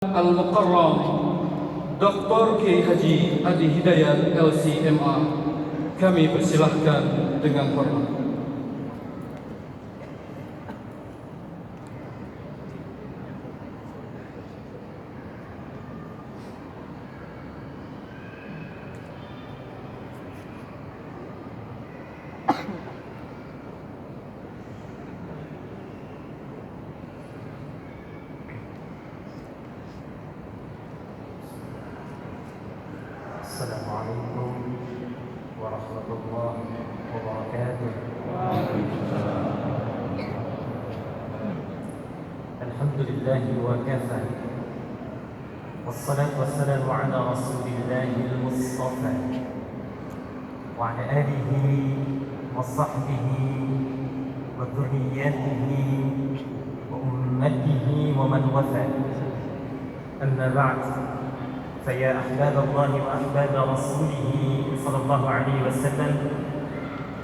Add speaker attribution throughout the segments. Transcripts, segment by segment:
Speaker 1: Al-Mukarram Dr. Kiai Haji Adi Hidayat LCMA, kami persilahkan dengan hormat.
Speaker 2: Assalamualaikum warahmatullahi wabarakatuh. Alhamdulillahi wa kafa. Wassalatu wassalamu ala rasulillahil mustafa wa ala alihi wa sahbihi wa dhurriyyatihi wa ummatihi wa man wafa. Amma ba'd. فيا أحباب الله وأحباب رسوله صلى الله عليه وسلم،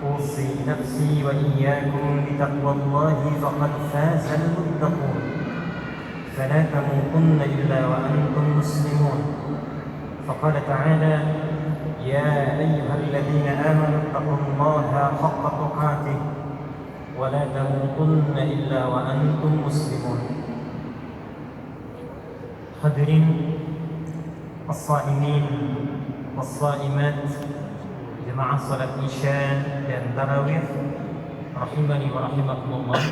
Speaker 2: أوصي نفسي وإياكم بتقوى الله فقد فاز المتقون، فلا تموتن إلا وأنتم مسلمون. فقال تعالى: يا أيها الذين آمنوا اتقوا الله حق تقاته ولا تموتن إلا وأنتم مسلمون. Hadirin as-saimin was-saimat, jemaah salat Isya dan tarawih rahimani wa rahimakumullah.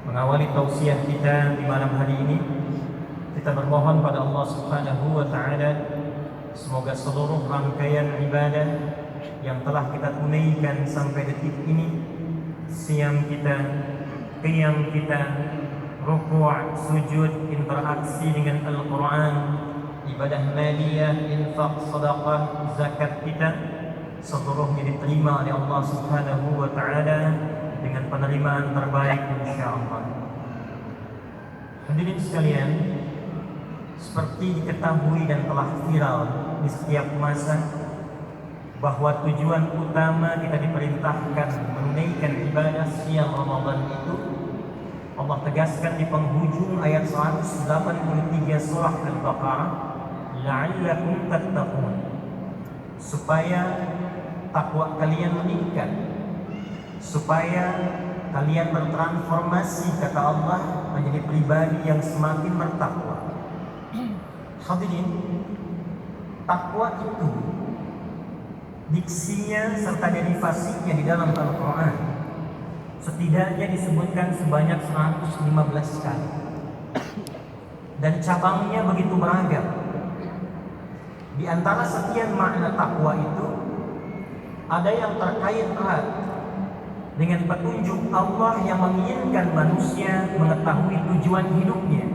Speaker 2: Mengawali tausiah kita di malam hari ini, kita bermohon pada Allah Subhanahu wa taala semoga seluruh rangkaian ibadah yang telah kita tunaikan sampai detik ini, siam kita, qiyam kita, ruku', sujud, interaksi dengan Al-Quran, ibadah maliyah, infak, sedekah, zakat kita, seluruhnya diterima oleh Allah Subhanahu wa taala dengan penerimaan terbaik insyaallah. Hadirin sekalian, seperti diketahui dan telah viral di setiap masa bahwa tujuan utama kita diperintahkan menunaikan ibadah siang Ramadan itu Allah tegaskan di penghujung ayat 183 surah Al-Baqarah, la'allakum tattaqun, supaya takwa kalian meningkat, supaya kalian bertransformasi, kata Allah, menjadi pribadi yang semakin bertakwa. Hadirin, takwa itu diksinya serta derivasinya di dalam Al-Quran setidaknya disebutkan sebanyak 115 kali, dan cabangnya begitu beragam. Di antara sekian makna takwa itu, ada yang terkait erat dengan petunjuk Allah yang menginginkan manusia mengetahui tujuan hidupnya.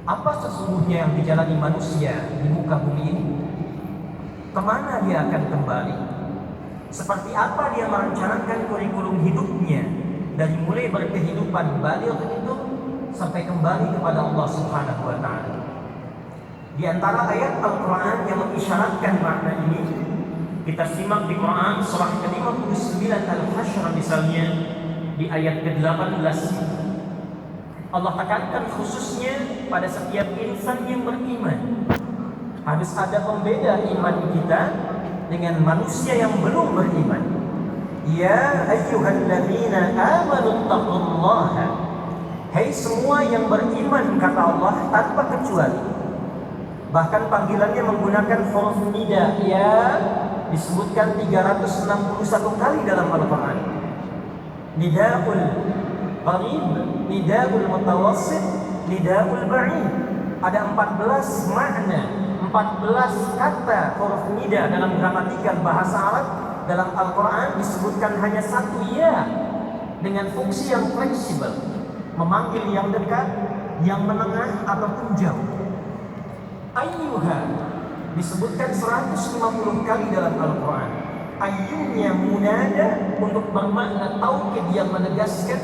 Speaker 2: Apa sesungguhnya yang dijalani manusia di muka bumi ini? Kemana dia akan kembali? Seperti apa dia merencanakan kurikulum hidupnya dari mulai berkehidupan baligh itu sampai kembali kepada Allah Subhanahu wa taala. Di antara ayat Al-Quran yang mengisyaratkan makna ini, kita simak di Quran surah ke-59 Al-Hasyr misalnya di ayat ke-18. Allah tekankan khususnya pada setiap insan yang beriman. Harus ada pembeda iman kita dengan manusia yang belum beriman. Ya ayyuhalladzina amanu taqullaha, hai semua yang beriman, kata Allah tanpa kecuali. Bahkan panggilannya menggunakan huruf nida, ya, disebutkan 361 kali dalam Al-Quran. Nidaul qarib, nidaul mutawassit, nidaul ba'id. Ada 14 makna, 14 kata huruf nida dalam gramatikal bahasa Arab. Dalam Al-Quran disebutkan hanya satu ya, dengan fungsi yang fleksibel, memanggil yang dekat, yang menengah ataupun jauh. Ayyuha disebutkan 150 kali dalam Al-Quran. Ayyunya munada untuk bermakna taukid yang menegaskan,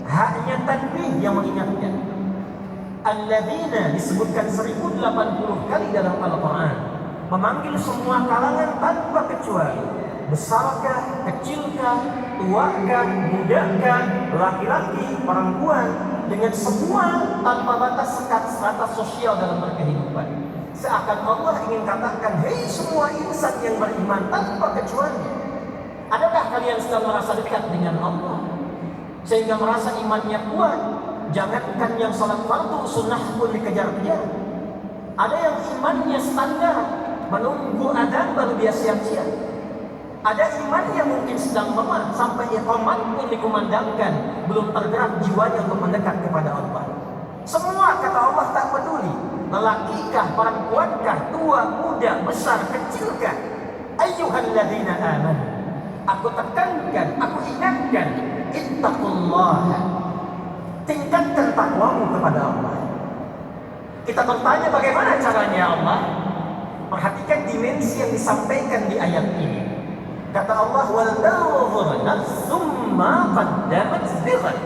Speaker 2: haknya tanbih yang mengingatkan. Alladzina disebutkan 1080 kali dalam Al-Quran, memanggil semua kalangan tanpa kecuali, besarkah, kecilkah, tuakah, mudakah, laki-laki, perempuan, dengan semua tanpa batas sekat sosial dalam berkehidupan. Seakan Allah ingin katakan, hei semua insan yang beriman tanpa kecuali, adakah kalian sedang merasa dekat dengan Allah sehingga merasa imannya kuat? Jangankan yang salat fardu sunnah pun dikejar-kejar. Ada yang imannya standar, menunggu adzan baru dia siap-siap. Ada iman yang mungkin sedang lemah, sampai iqamat pun dikumandangkan, belum tergerak jiwanya untuk mendekat kepada Allah. Semua kata Allah tak peduli, lelakikah, perempuankah, tua, muda, besar, kecilkah. Ayyuhalladzina amanu, aku tekankan, aku ingatkan, ittaqullaha, tingkatkan takwamu kepada Allah. Kita bertanya bagaimana caranya Allah? Perhatikan dimensi yang disampaikan di ayat ini. Kata Allah, wal tanzur nafsum ma qaddamat lighad.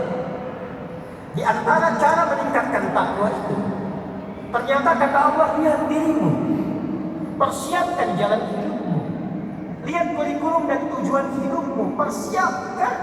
Speaker 2: Di antara cara meningkatkan takwa itu, ternyata kata Allah, lihat dirimu, persiapkan jalan hidupmu, lihat kurikulum dan tujuan hidupmu, persiapkan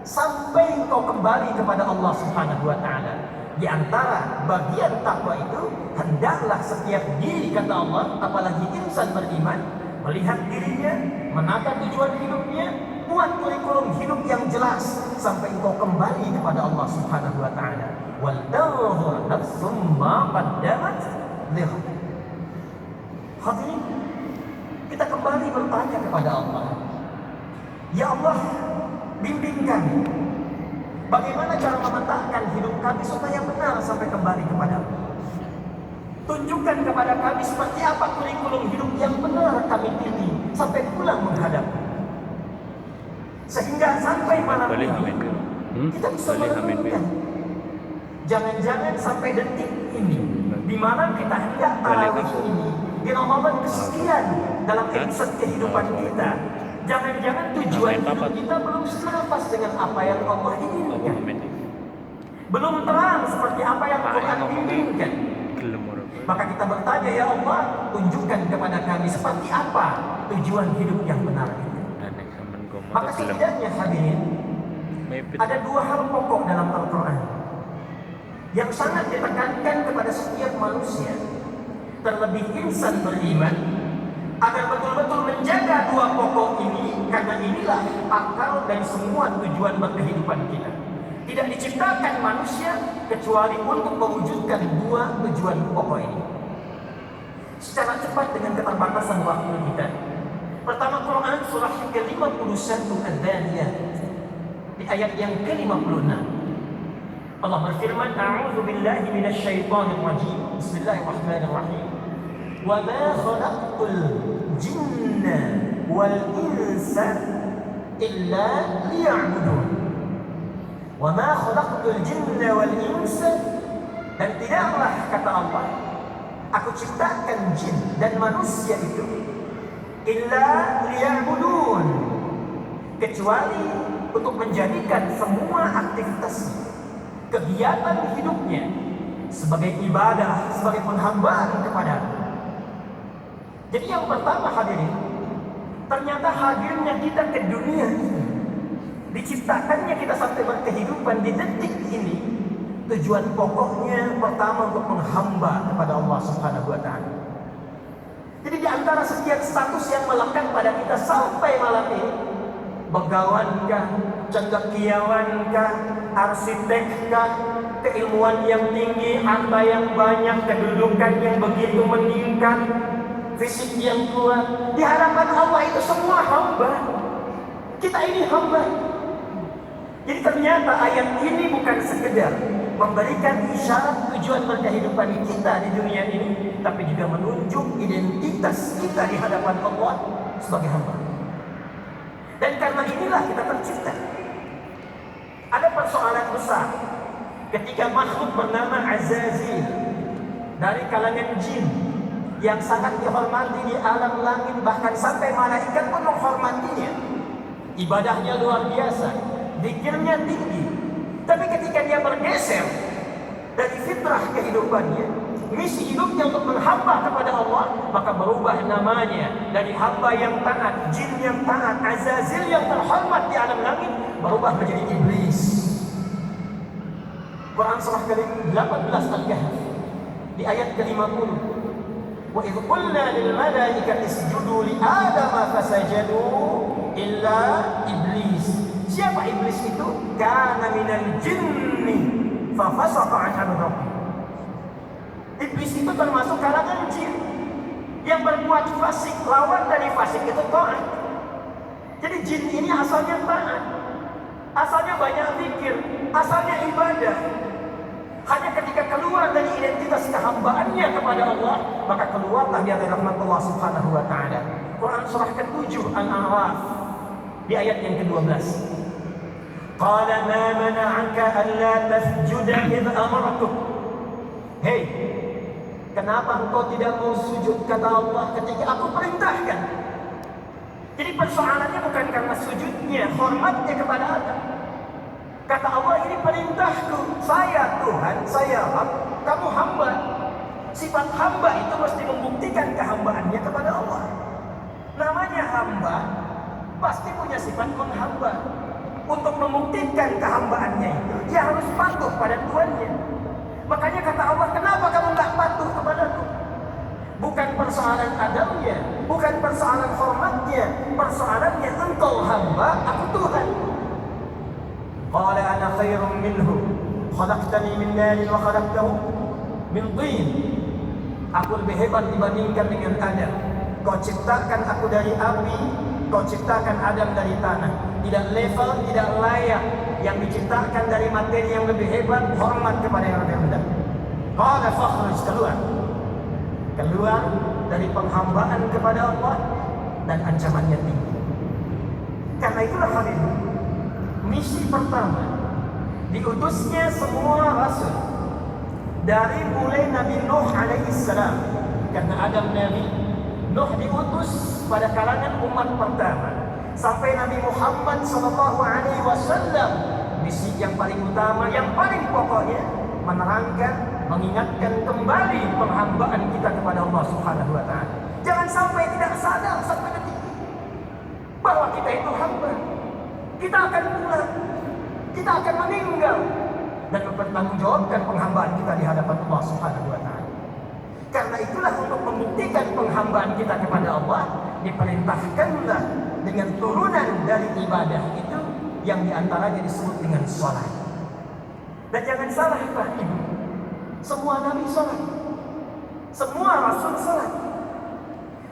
Speaker 2: sampai engkau kembali kepada Allah Subhanahu wa taala. Di antara bagian takwa itu, hendaklah setiap diri, kata Allah, apalagi insan beriman, melihat dirinya, menata tujuan hidupnya, buat kurikulum hidup yang jelas sampai engkau kembali kepada Allah Subhanahu wa taala. Wal tanzur nafsum ma qaddamat lighad. Hadirin, kita kembali bertanya kepada Allah. Ya Allah, bimbing kami. Bagaimana cara memetakkan hidup kami supaya benar sampai kembali kepada-Mu? Tunjukkan kepada kami seperti apa kurikulum hidup yang benar kami pilih sampai pulang menghadap. Sehingga sampai malam ini kita bisa merenungkan. Jangan-jangan sampai detik ini, di mana kita hendak tarawih ini, di Ramadan kesekian dalam episode kehidupan kita, jangan-jangan tujuan hidup kita belum senafas dengan apa yang Allah inginkan. Belum terang seperti apa yang Quran bimbingkan. Maka kita bertanya, ya Allah, tunjukkan kepada kami seperti apa tujuan hidup yang benar itu. Maka setidaknya hadirin, ada dua hal pokok dalam Al-Quran yang sangat ditekankan kepada setiap manusia, terlebih insan beriman, agar betul-betul menjaga dua pokok ini, karena inilah akal dari semua tujuan berkehidupan kita. Tidak diciptakan manusia kecuali untuk mewujudkan dua tujuan pokok ini. Secara cepat dengan keterbatasan waktu kita, pertama Quran surah ke-51 Ad-Dhariyat di ayat yang ke-56. Allah berfirman, A'udzu billahi minasyaitonir rajim. Bismillahirrahmanirrahim. Wa ma khalaqtul jinna wal insa illa liya'budun. Wa ma khalaqtul jinna wal insa, dan tidaklah, kata Allah, aku ciptakan jin dan manusia itu illa liya'budun, kecuali untuk menjadikan semua aktivitas, kegiatan hidupnya sebagai ibadah, sebagai penghambaan kepada Allah. Jadi yang pertama hadirin, ternyata hadirnya kita ke dunia ini, diciptakannya kita sampai berkehidupan di detik ini, tujuan pokoknya pertama untuk menghamba kepada Allah Subhanahu wa taala. Jadi di antara sekian status yang melekat pada kita sampai malam ini, begawankah, cendekiawankah, arsitekkah, keilmuan yang tinggi, harta yang banyak, kedudukan yang begitu meningkat, fisik yang kuat, di hadapan Allah itu semua hamba. Kita ini hamba. Jadi ternyata ayat ini bukan sekedar memberikan isyarat tujuan berkehidupan kita di dunia ini, tapi juga menunjuk identitas kita di hadapan Allah sebagai hamba. Dan karena inilah kita tercipta. Ada persoalan besar ketika makhluk bernama Azazil dari kalangan jin yang sangat dihormati di alam langit, bahkan sampai malaikat pun menghormatinya. Ibadahnya luar biasa, zikirnya tinggi. Tapi ketika dia bergeser dari fitrah kehidupannya, misi hidupnya untuk menghamba kepada Allah, maka berubah namanya dari hamba yang taat, jin yang taat, Azazil yang terhormat di alam langit, berubah menjadi iblis. Quran surah ke-18 Al-Kahf di ayat ke-50. Wa idh qulna lil malaikati isjudu li adama fasajadu illa iblis. Siapa iblis itu? Kana minal jinni fa fasaqa an amri rabbih. Iblis itu termasuk kalangan jin yang berbuat fasik. Lawan dari fasik itu taat. Jadi jin ini asalnya taat, asalnya banyak zikir, asalnya ibadah. Hanya ketika keluar dari identitas kehambaannya kepada Allah, maka keluarlah dia dari rahmat Allah Subhanahu wa taala. Quran surah ke-7 Al-A'raf di ayat yang ke-12. Qala ma mana'aka alla tasjuda idh amartuk. Hei, kenapa engkau tidak mau sujud, kata Allah, ketika aku perintahkan? Jadi persoalannya bukan karena sujudnya, hormatnya kepada Adam. Kata Allah, ini perintahku. Saya Tuhan, saya Rabb, kamu hamba. Sifat hamba itu mesti membuktikan kehambaannya kepada Allah. Namanya hamba pasti punya sifat menghamba. Untuk membuktikan kehambaannya itu, dia harus patuh pada Tuhannya. Makanya kata Allah, kenapa kamu nggak patuh kepadaku? Bukan persoalan adamnya, bukan persoalan hormatnya, persoalannya engkau hamba, aku Tuhan. Qala ana khairum minhu khalaqtani min narin wa khalaqtahu min tin. Aku lebih hebat dibandingkan dengan Adam. Kau ciptakan aku dari api, kau ciptakan Adam dari tanah. Tidak level, tidak layak. Yang diciptakan dari materi yang lebih hebat, hormat kepada yang lebih rendah. Qala fakhruj, keluar dari penghambaan kepada Allah dan ancamannya tinggi. Karena itulah hadirin, misi pertama diutusnya semua rasul dari mulai Nabi Nuh alaihissalam, karena Adam Nabi, Nuh diutus pada kalangan umat pertama, sampai Nabi Muhammad SAW. Misi yang paling utama, yang paling pokoknya, menerangkan, mengingatkan kembali penghambaan kita kepada Allah Subhanahu wa taala. Jangan sampai tidak sadar sampai detik bahwa kita itu hamba. Kita akan pulang, kita akan meninggal dan mempertanggungjawabkan penghambaan kita di hadapan Allah Subhanahu wa taala. Karena itulah untuk membuktikan penghambaan kita kepada Allah, diperintahkanlah dengan turunan dari ibadah itu yang diantaranya disebut dengan salat. Dan jangan salah Pak Ibu, semua Nabi salat, semua Rasul salat.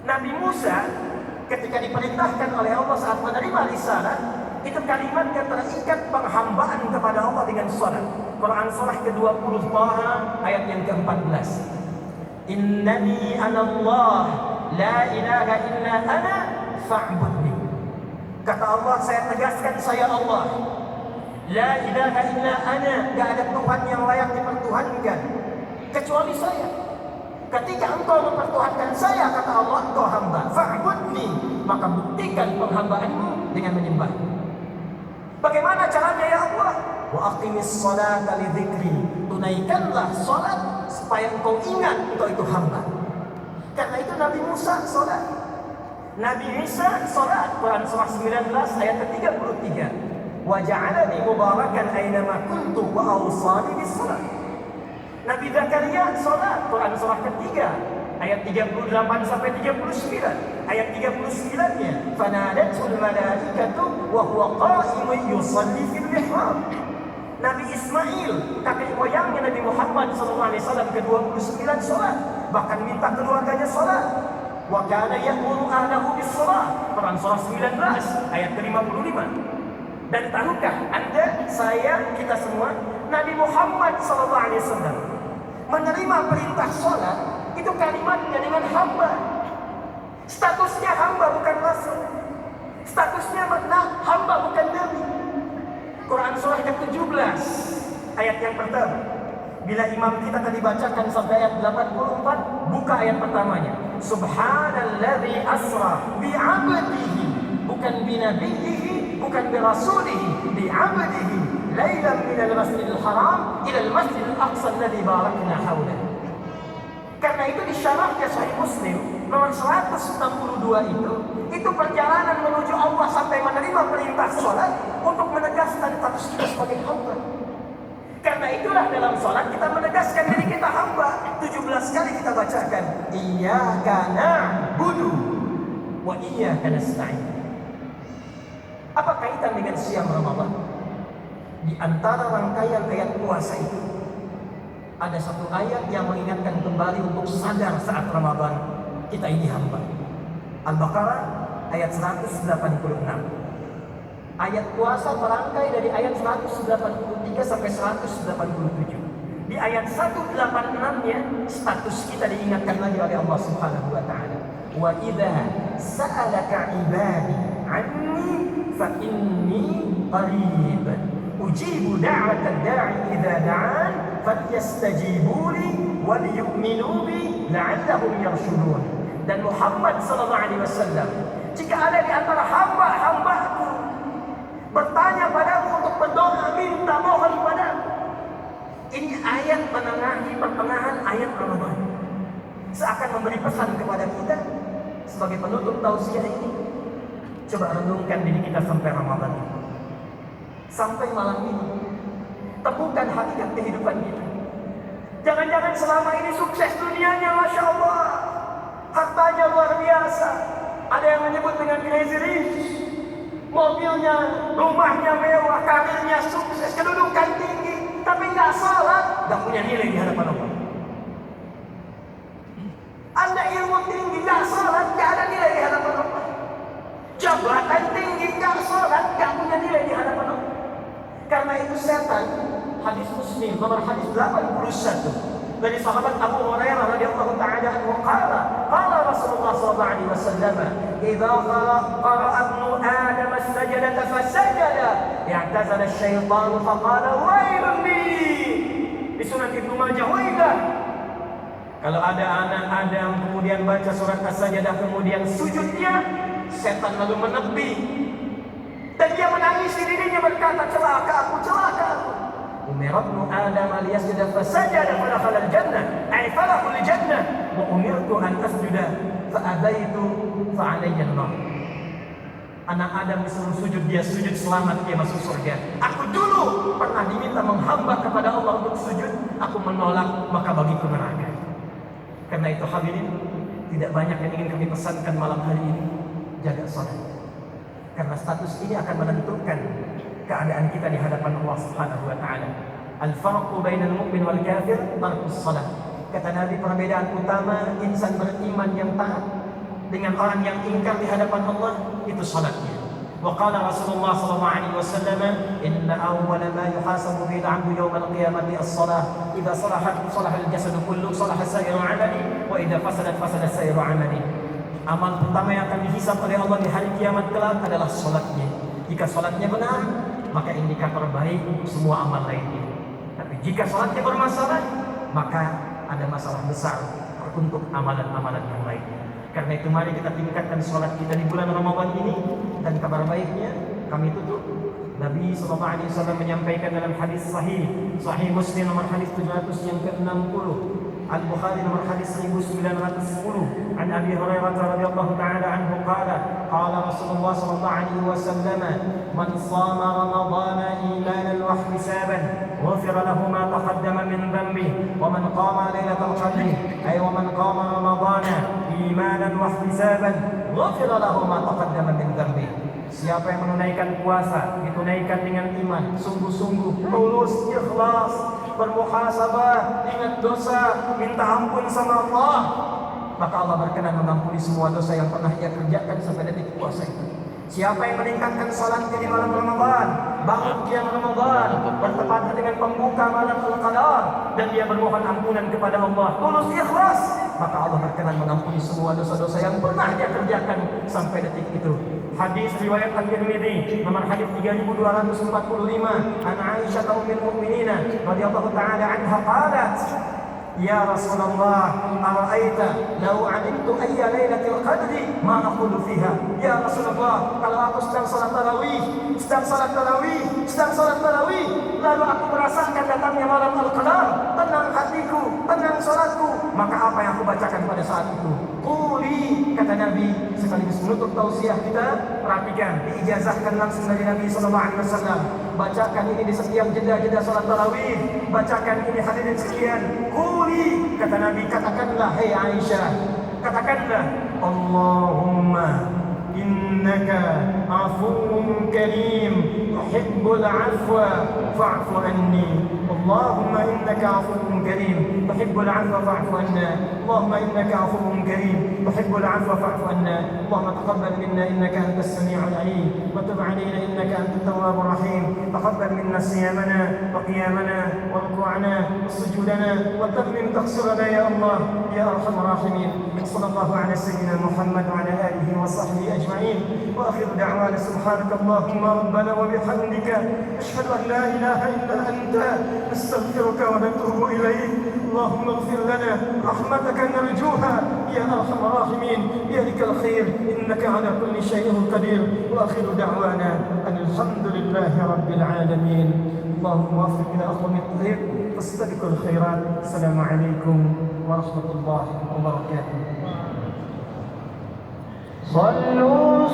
Speaker 2: Nabi Musa ketika diperintahkan oleh Allah saat menerima risalah, itu kalimatnya terikat penghambaan kepada Allah dengan salat. Quran surah ke-20 Taha ayat yang ke-14. Innani anallah la ilaha illa ana fa'budni. Kata Allah, saya tegaskan, saya Allah. La ilaha illa ana, gak ada Tuhan yang layak dipertuhankan kecuali saya. Ketika engkau mempertuhankan saya, kata Allah, engkau hamba. Fa'budni, maka buktikan penghambaanmu dengan menyembah. Bagaimana caranya ya Allah? Wa aqimis salata li dzikri. Tunaikanlah salat supaya engkau ingat engkau itu hamba. Karena itu Nabi Musa salat, Nabi Isa salat. Quran surah 19 ayat ke-33. Wa ja'alani mubarakan aina ma kuntu wa awsani bis salat. Nabi Zakaria salat. Quran surah ketiga ayat 38 sampai 39. Ayat 39-nya, fanadatul malaikatu wa huwa qa'imun yusalli fil mihrab. Nabi Ismail, kakek moyangnya Nabi Muhammad SAW, ke-29 salat, bahkan minta keluarganya salat. Wa kana ya'muru ahlahu bis salat. Quran surah 19 ayat ke-55. Dan tahukah Anda, saya, kita semua, Nabi Muhammad SAW menerima perintah salat, itu kalimatnya dengan hamba. Statusnya hamba, bukan rasul. Statusnya makna hamba, bukan nabi. Quran surah ke-17 ayat yang pertama. Bila imam kita tadi bacakan sampai ayat 84, buka ayat pertamanya. Subhanalladzi asra bi'abdihi, bukan binabiyhi, bukan birasulihi, bi'abdihi lailan minal masjidil haram ila al-masjidil aqsa alladzi barakna hawlahu. Karena itu di syarahnya Sahih Muslim nomor 162 itu perjalanan menuju Allah sampai menerima perintah salat untuk menegaskan status kita sebagai hamba. Karena itulah dalam sholat kita menegaskan diri kita hamba. 17 kali kita bacakan Iyyaka na'budu wa iyyaka nasta'in. Apa kaitan dengan siang Ramadan? Di antara rangkaian ayat puasa itu ada satu ayat yang mengingatkan kembali untuk sadar saat Ramadan kita ini hamba. Al-Baqarah ayat 186. Ayat puasa merangkai dari ayat 183 sampai 187. Di ayat 186-nya status kita diingatkan lagi oleh Allah Subhanahu wa taala. Wa idza sa'alaka 'ibadi 'anni fa inni qarib. Ujibu da'watad da'i idza da'an falyastajibu li wal yu'minu bi la'allahum yarshudun. Dan Muhammad sallallahu alaihi wasallam, jika ada di antara hamba-hambaku bertanya padamu untuk berdoa, minta mohon padamu. Ini ayat menengahi pertengahan ayat Ramadan. Seakan memberi pesan kepada kita sebagai penutup tausiah ini. Coba renungkan diri kita sampai Ramadan ini. Sampai malam ini. Temukan hakikat kehidupan kita. Jangan-jangan selama ini sukses dunianya, Masya Allah. Hartanya luar biasa. Ada yang menyebut dengan crazy rich. Mobilnya, rumahnya mewah, karirnya sukses, kedudukan tinggi. Tapi nggak salat, nggak punya nilai di hadapan Allah. Anda ilmu tinggi, nggak salat, nggak ada nilai di hadapan Allah. Jabatan tinggi, nggak salat, nggak punya nilai di hadapan Allah. Karena itu setan, hadis Muslim nomor hadis 81 dari sahabat Abu Hurairah radhiyallahu taala anhu qala Rasulullah sallallahu alaihi wasallam idza qara'a ibnu adam as-sajdata fasajada i'tazala asy-syaitanu faqala wailun li. Di Sunan Ibnu Majah, wailah. Kalau ada anak Adam kemudian baca surat As-Sajdah kemudian sujudnya, setan lalu menepi dan dia menangis di dirinya berkata, celaka aku, celaka aku. Umirtu Adam liyasjuda fasajada falakhala al-jannah ay falakul jannah wa umirtu an asjuda fa abaitu fa alayya an-nar. Anak Adam disuruh sujud, dia sujud, selamat, dia masuk surga. Aku dulu pernah diminta menghamba kepada Allah untuk sujud, aku menolak, maka bagiku neraka. Karena itu hadirin, tidak banyak yang ingin kami pesankan malam hari ini. Jaga salat. Karena status ini akan menentukan keadaan kita di hadapan Allah Subhanahu wa taala. Al-farqu bainal mu'min wal kafir tarkus salat. Kata Nabi, perbedaan utama insan beriman yang taat dengan orang yang ingkar di hadapan Allah itu salatnya. Wa qala Rasulullah sallallahu alaihi wasallam, "Inna awwala ma yuhasabu bihi al-'abdu yawm al-qiyamati as-salah. Idza salahat salaha al-jasad kullu, salaha sa'iru 'amali, wa idza fasadat fasada sa'iru 'amali." Amal pertama yang akan dihisab oleh Allah di hari kiamat kelak adalah salatnya. Jika salatnya benar, maka indikator baik semua amal lainnya. Tapi jika salatnya bermasalah, maka ada masalah besar untuk amalan-amalan yang lainnya. Karena itu mari kita tingkatkan salat kita di bulan Ramadan ini. Dan kabar baiknya kami tutup, Nabi SAW menyampaikan dalam hadis sahih Muslim nomor hadis 700 yang ke-60, Al-Bukhari nomor hadis 1910, an Abi Hurairah radhiyallahu ta'ala anhu qala Rasulullah sallallahu alaihi wasallam, man shama ramadhana imanan wa ihtisaban ghufira lahu ma taqaddama min dhanbihi wa man qama lailatal qadri ay wa man qama ramadhana imanan wa ihtisaban ghufira lahu ma taqaddama min dhanbihi. Siapa yang menunaikan puasa, ditunaikan dengan iman, sungguh-sungguh, tulus, ikhlas, bermuhasabah, ingat dosa, minta ampun sama Allah, maka Allah berkenan mengampuni semua dosa yang pernah ia kerjakan sampai detik puasa itu. Siapa yang meningkatkan salatnya di malam Ramadan, bangun qiyam Ramadan, bertepatan dengan pembuka malam Al-Qadar, dan dia bermohon ampunan kepada Allah, tulus ikhlas, maka Allah berkenan mengampuni semua dosa-dosa yang pernah dia kerjakan sampai detik itu. Hadis riwayat At-Tirmidzi nomor hadis 3245, an Aisyah ummul mukminin radhiyallahu taala anha qalat, ya Rasulullah, ara'aita law 'alimtu ayya lailatul qadri ma aqulu fiha. Ya Rasulullah, kalau aku sedang salat tarawih, lalu aku merasakan datangnya malam Al-Qadar, tenang hatiku, tenang salatku, maka apa yang aku bacakan pada saat itu? Quli, kata Nabi, sekaligus menutup tausiah kita, perhatikan, diijazahkan langsung dari Nabi sallallahu alaihi wasallam, bacakan ini di setiap jeda-jeda salat tarawih, bacakan ini hadirin sekalian. Quli, kata Nabi, katakanlah hai Aisyah, katakanlah Allahumma innaka afuwwun karim tuhibbul afwa fa'fu anni. Allahumma innaka afuwwun karim tuhibbul afwa fa'fu anna. Allahumma innaka afuwwun karim tuhibbul afwa fa'fu anna. Allahumma taqabbal minna innaka antas sami'ul 'alim wa tub 'alaina innaka antat tawwabur rahim. Taqabbal minna siyamana wa qiyamana wa ruku'ana wa sujudana wa tammim taqsirana ya Allah ya arhamar rahimin. Sallallahu ala sayyidina Muhammad wa ala alihi wa sahbihi ajma'in. Wa akhiru da'wana subhanaka Allahumma rabbana wa bihamdika ashhadu an la ilaha illa anta nastaghfiruka wa natubu ilayk. Allahumma ighfir lana rahmataka narjuha ya arhamar rahimin biyadikal khair innaka ala kulli shay'in qadir. Wa akhiru da'wana alhamdulillahi rabbil alamin. Allahumma waffiqna aqwamit thariq fastabiqul khairat. Assalamu alaikum warahmatullahi wabarakatuh.
Speaker 3: صلوا